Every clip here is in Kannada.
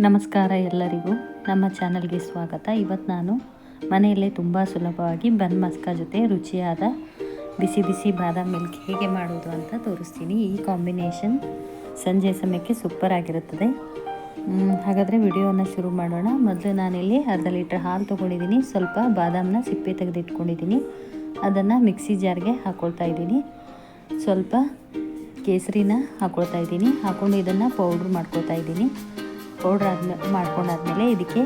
ನಮಸ್ಕಾರ ಎಲ್ಲರಿಗೂ ನಮ್ಮ ಚಾನಲ್ಗೆ ಸ್ವಾಗತ. ಇವತ್ತು ನಾನು ಮನೆಯಲ್ಲೇ ತುಂಬ ಸುಲಭವಾಗಿ ಬನ್ ಮಸ್ಕ ಜೊತೆ ರುಚಿಯಾದ ಬಿಸಿ ಬಿಸಿ ಬಾದಾಮ್ ಮಿಲ್ಕ್ ಹೇಗೆ ಮಾಡೋದು ಅಂತ ತೋರಿಸ್ತೀನಿ. ಈ ಕಾಂಬಿನೇಷನ್ ಸಂಜೆ ಸಮಯಕ್ಕೆ ಸೂಪರ್ ಆಗಿರುತ್ತದೆ. ಹಾಗಾದರೆ ವಿಡಿಯೋನ ಶುರು ಮಾಡೋಣ. ಮೊದಲು ನಾನಿಲ್ಲಿ ಅರ್ಧ ಲೀಟರ್ ಹಾಲು ತೊಗೊಂಡಿದ್ದೀನಿ. ಸ್ವಲ್ಪ ಬಾದಾಮನ್ನ ಸಿಪ್ಪೆ ತೆಗೆದಿಟ್ಕೊಂಡಿದ್ದೀನಿ. ಅದನ್ನು ಮಿಕ್ಸಿ ಜಾರ್ಗೆ ಹಾಕ್ಕೊಳ್ತಾ ಇದ್ದೀನಿ. ಸ್ವಲ್ಪ ಕೇಸರಿನ ಹಾಕ್ಕೊಳ್ತಾ ಇದ್ದೀನಿ. ಹಾಕ್ಕೊಂಡು ಇದನ್ನು ಪೌಡ್ರ್ ಮಾಡ್ಕೊಳ್ತಾ ಇದ್ದೀನಿ. ಪೌಡ್ರ್ ಮಾಡ್ಕೊಂಡಾದ್ಮೇಲೆ ಇದಕ್ಕೆ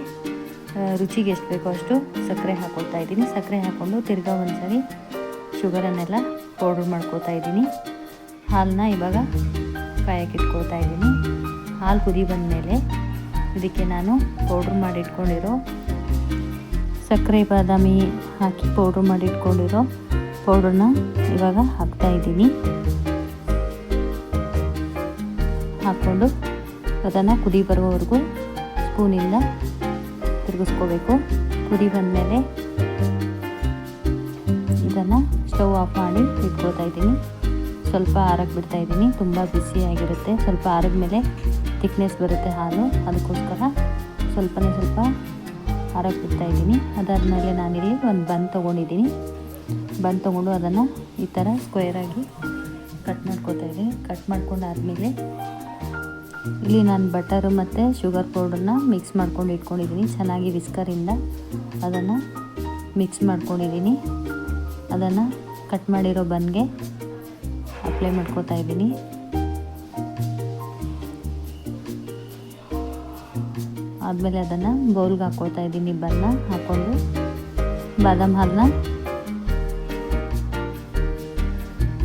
ರುಚಿಗೆ ಎಷ್ಟು ಬೇಕೋ ಅಷ್ಟು ಸಕ್ಕರೆ ಹಾಕ್ಕೊಳ್ತಾ ಇದ್ದೀನಿ. ಸಕ್ಕರೆ ಹಾಕ್ಕೊಂಡು ತಿರ್ಗಾ ಒಂದ್ಸರಿ ಶುಗರನ್ನೆಲ್ಲ ಪೌಡ್ರ್ ಮಾಡ್ಕೊಳ್ತಾ ಇದ್ದೀನಿ. ಹಾಲನ್ನ ಇವಾಗ ಕಾಯಕ್ಕೆ ಇಟ್ಕೊಳ್ತಾ ಇದ್ದೀನಿ. ಹಾಲು ಕುದಿ ಬಂದಮೇಲೆ ಇದಕ್ಕೆ ನಾನು ಪೌಡ್ರ್ ಮಾಡಿಟ್ಕೊಂಡಿರೋ ಸಕ್ಕರೆ ಬಾದಾಮಿ ಹಾಕಿ ಪೌಡ್ರ್ ಮಾಡಿಟ್ಕೊಂಡಿರೋ ಪೌಡ್ರನ್ನ ಇವಾಗ ಹಾಕ್ತಾ ಇದ್ದೀನಿ. ಹಾಕ್ಕೊಂಡು ಅದನ್ನು ಕುದಿ ಬರುವವರೆಗೂ ಸ್ಪೂನಿಂದ ತಿರುಗಿಸ್ಕೋಬೇಕು. ಕುದಿ ಬಂದಮೇಲೆ ಇದನ್ನು ಸ್ಟವ್ ಆಫ್ ಮಾಡಿ ಇಟ್ಕೊಳ್ತಾ ಇದ್ದೀನಿ. ಸ್ವಲ್ಪ ಆರಕ್ಕೆ ಬಿಡ್ತಾ ಇದ್ದೀನಿ. ತುಂಬ ಬಿಸಿಯಾಗಿರುತ್ತೆ. ಸ್ವಲ್ಪ ಆರಿದ ಮೇಲೆ ಥಿಕ್ನೆಸ್ ಬರುತ್ತೆ ಹಾಲು, ಅದಕ್ಕೋಸ್ಕರ ಸ್ವಲ್ಪ ಆರಕ್ಕೆ ಬಿಡ್ತಾ ಇದ್ದೀನಿ. ಅದಾದಮೇಲೆ ನಾನಿಲ್ಲಿ ಒಂದು ಬನ್ ತೊಗೊಂಡಿದ್ದೀನಿ. ಬನ್ ತೊಗೊಂಡು ಅದನ್ನು ಈ ಥರ ಸ್ಕ್ವೇರಾಗಿ ಕಟ್ ಮಾಡ್ಕೊತಾ ಇದ್ದೀನಿ. ಕಟ್ ಮಾಡ್ಕೊಂಡಾದ್ಮೇಲೆ ಇಲ್ಲಿ ನಾನು ಬಟರು ಮತ್ತು ಶುಗರ್ ಪೌಡ್ರನ್ನ ಮಿಕ್ಸ್ ಮಾಡ್ಕೊಂಡು ಇಟ್ಕೊಂಡಿದ್ದೀನಿ. ಚೆನ್ನಾಗಿ ವಿಸ್ಕರಿಂದ ಅದನ್ನು ಮಿಕ್ಸ್ ಮಾಡ್ಕೊಂಡಿದ್ದೀನಿ. ಅದನ್ನು ಕಟ್ ಮಾಡಿರೋ ಬನ್ಗೆ ಅಪ್ಲೈ ಮಾಡ್ಕೊತಾ ಇದ್ದೀನಿ. ಆದಮೇಲೆ ಅದನ್ನು ಬೌಲ್ಗೆ ಹಾಕ್ಕೊಳ್ತಾ ಇದ್ದೀನಿ. ಬನ್ನ ಹಾಕ್ಕೊಂಡು ಬಾದಾಮ್ ಹಾಲನ್ನ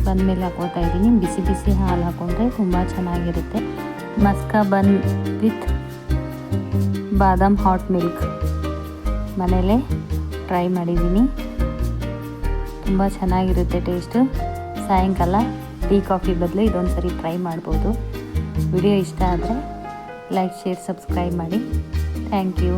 ಬನ್ ಮೇಲೆ ಹಾಕ್ಕೊಳ್ತಾ ಇದ್ದೀನಿ. ಬಿಸಿ ಬಿಸಿ ಹಾಲು ಹಾಕ್ಕೊಂಡ್ರೆ ತುಂಬ ಚೆನ್ನಾಗಿರುತ್ತೆ. ಮಸ್ಕಾ ಬನ್ ವಿತ್ ಬಾದಾಮ್ ಹಾಟ್ ಮಿಲ್ಕ್ ಮನೇಲೇ ಟ್ರೈ ಮಾಡಿದ್ದೀನಿ. ತುಂಬ ಚೆನ್ನಾಗಿರುತ್ತೆ ಟೇಸ್ಟು. ಸಾಯಂಕಾಲ ಟೀ ಕಾಫಿ ಬದಲು ಇದೊಂದು ಸರಿ ಟ್ರೈ ಮಾಡ್ಬೋದು. ವಿಡಿಯೋ ಇಷ್ಟ ಆದರೆ ಲೈಕ್, ಶೇರ್, ಸಬ್ಸ್ಕ್ರೈಬ್ ಮಾಡಿ. Thank you.